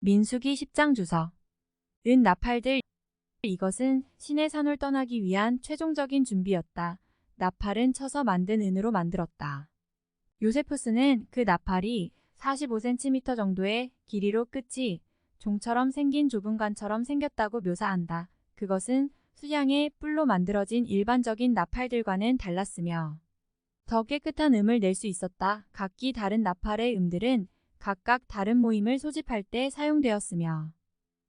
민수기 10장 주석. 은 나팔들. 이것은 신의 산을 떠나기 위한 최종적인 준비였다. 나팔은 쳐서 만든 은으로 만들었다. 요세푸스는 그 나팔이 45cm 정도의 길이로 끝이 종처럼 생긴 좁은 관처럼 생겼다고 묘사한다. 그것은 수량의 뿔로 만들어진 일반적인 나팔들과는 달랐으며 더 깨끗한 음을 낼 수 있었다. 각기 다른 나팔의 음들은 각각 다른 모임을 소집할 때 사용되었으며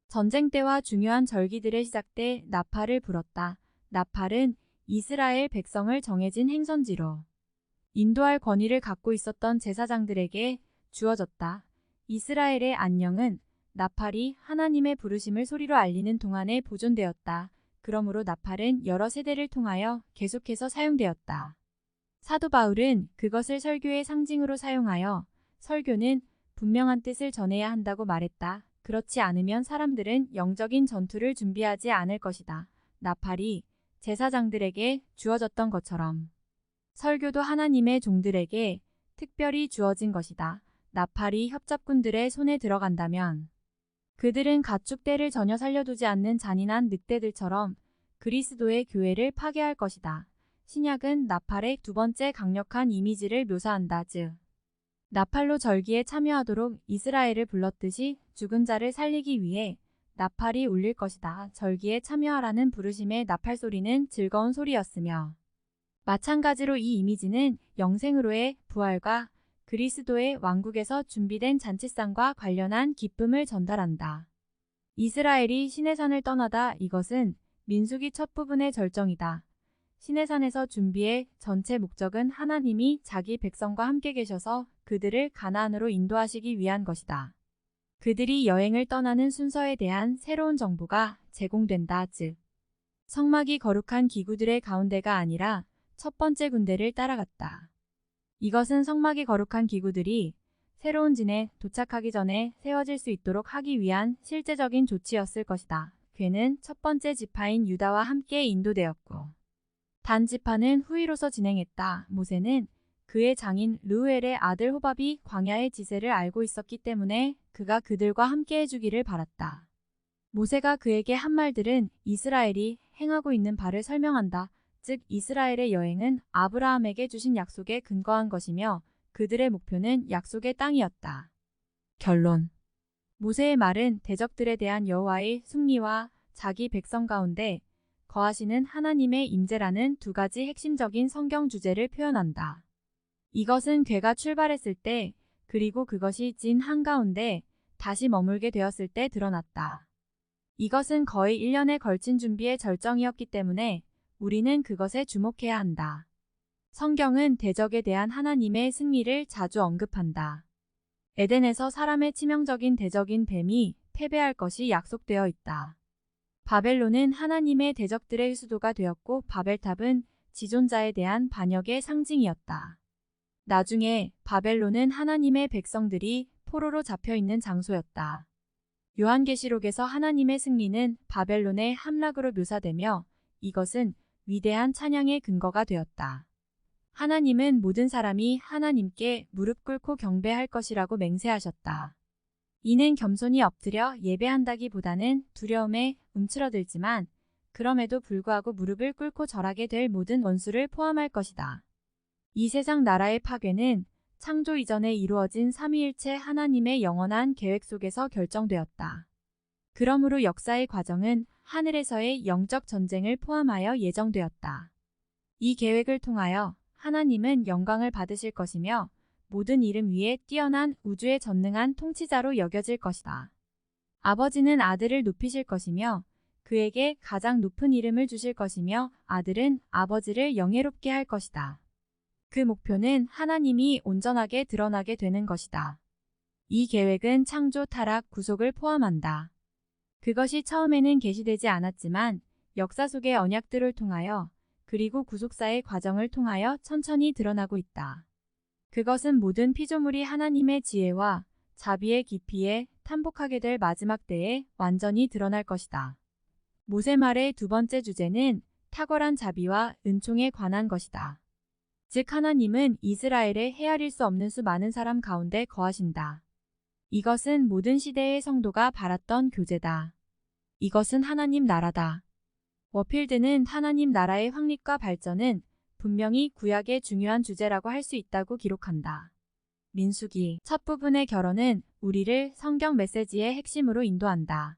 전쟁 때와 중요한 절기들의 시작 때 나팔을 불었다. 나팔은 이스라엘 백성을 정해진 행선지로 인도할 권위를 갖고 있었던 제사장들에게 주어졌다. 이스라엘의 안녕은 나팔이 하나님의 부르심을 소리로 알리는 동안에 보존되었다. 그러므로 나팔은 여러 세대를 통하여 계속해서 사용되었다. 사도 바울은 그것을 설교의 상징으로 사용하여 설교는 분명한 뜻을 전해야 한다고 말했다. 그렇지 않으면 사람들은 영적인 전투를 준비하지 않을 것이다. 나팔이 제사장들에게 주어졌던 것처럼 설교도 하나님의 종들에게 특별히 주어진 것이다. 나팔이 협잡군들의 손에 들어간다면 그들은 가축 떼를 전혀 살려두지 않는 잔인한 늑대들처럼 그리스도의 교회를 파괴할 것이다. 신약은 나팔의 두 번째 강력한 이미지를 묘사한다. 즉 나팔로 절기에 참여하도록 이스라엘을 불렀듯이 죽은 자를 살리기 위해 나팔이 울릴 것이다. 절기에 참여하라는 부르심의 나팔 소리는 즐거운 소리였으며 마찬가지로 이 이미지는 영생으로의 부활과 그리스도의 왕국에서 준비된 잔치상과 관련한 기쁨을 전달한다. 이스라엘이 시내산을 떠나다. 이것은 민수기 첫 부분의 절정이다. 시내산에서 준비의 전체 목적은 하나님이 자기 백성과 함께 계셔서 그들을 가나안으로 인도하시기 위한 것이다. 그들이 여행을 떠나는 순서에 대한 새로운 정보가 제공된다. 즉 성막이 거룩한 기구들의 가운데가 아니라 첫 번째 군대를 따라갔다. 이것은 성막이 거룩한 기구들이 새로운 진에 도착하기 전에 세워질 수 있도록 하기 위한 실제적인 조치였을 것이다. 괴는 첫 번째 지파인 유다와 함께 인도되었고 단 지파는 후위로서 진행했다. 모세는 그의 장인 르우엘의 아들 호밥이 광야의 지세를 알고 있었기 때문에 그가 그들과 함께 해주기를 바랐다. 모세가 그에게 한 말들은 이스라엘이 행하고 있는 바를 설명한다. 즉 이스라엘의 여행은 아브라함에게 주신 약속에 근거한 것이며 그들의 목표는 약속의 땅이었다. 결론. 모세의 말은 대적들에 대한 여호와의 승리와 자기 백성 가운데 거하시는 하나님의 임재라는 두 가지 핵심적인 성경 주제를 표현한다. 이것은 괴가 출발했을 때 그리고 그것이 진 한가운데 다시 머물게 되었을 때 드러났다. 이것은 거의 1년에 걸친 준비의 절정이었기 때문에 우리는 그것에 주목해야 한다. 성경은 대적에 대한 하나님의 승리를 자주 언급한다. 에덴에서 사람의 치명적인 대적인 뱀이 패배할 것이 약속되어 있다. 바벨론은 하나님의 대적들의 수도가 되었고 바벨탑은 지존자에 대한 반역의 상징이었다. 나중에 바벨론은 하나님의 백성들이 포로로 잡혀있는 장소였다. 요한계시록에서 하나님의 승리는 바벨론의 함락으로 묘사되며 이것은 위대한 찬양의 근거가 되었다. 하나님은 모든 사람이 하나님께 무릎 꿇고 경배할 것이라고 맹세하셨다. 이는 겸손히 엎드려 예배한다기보다는 두려움에 움츠러들지만 그럼에도 불구하고 무릎을 꿇고 절하게 될 모든 원수를 포함할 것이다. 이 세상 나라의 파괴는 창조 이전에 이루어진 삼위일체 하나님의 영원한 계획 속에서 결정되었다. 그러므로 역사의 과정은 하늘에서의 영적 전쟁을 포함하여 예정되었다. 이 계획을 통하여 하나님은 영광을 받으실 것이며 모든 이름 위에 뛰어난 우주의 전능한 통치자로 여겨질 것이다. 아버지는 아들을 높이실 것이며 그에게 가장 높은 이름을 주실 것이며 아들은 아버지를 영예롭게 할 것이다. 그 목표는 하나님이 온전하게 드러나게 되는 것이다. 이 계획은 창조, 타락, 구속을 포함한다. 그것이 처음에는 계시되지 않았지만 역사 속의 언약들을 통하여 그리고 구속사의 과정을 통하여 천천히 드러나고 있다. 그것은 모든 피조물이 하나님의 지혜와 자비의 깊이에 탄복하게 될 마지막 때에 완전히 드러날 것이다. 모세 말의 두 번째 주제는 탁월한 자비와 은총에 관한 것이다. 즉 하나님은 이스라엘의 헤아릴 수 없는 수 많은 사람 가운데 거하신다. 이것은 모든 시대의 성도가 바랐던 교제다. 이것은 하나님 나라다. 워필드는 하나님 나라의 확립과 발전은 분명히 구약의 중요한 주제라고 할 수 있다고 기록한다. 민수기 첫 부분의 결론은 우리를 성경 메시지의 핵심으로 인도한다.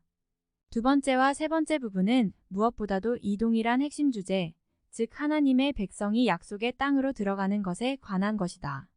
두 번째와 세 번째 부분은 무엇보다도 이 동일한 핵심 주제, 즉 하나님의 백성이 약속의 땅으로 들어가는 것에 관한 것이다.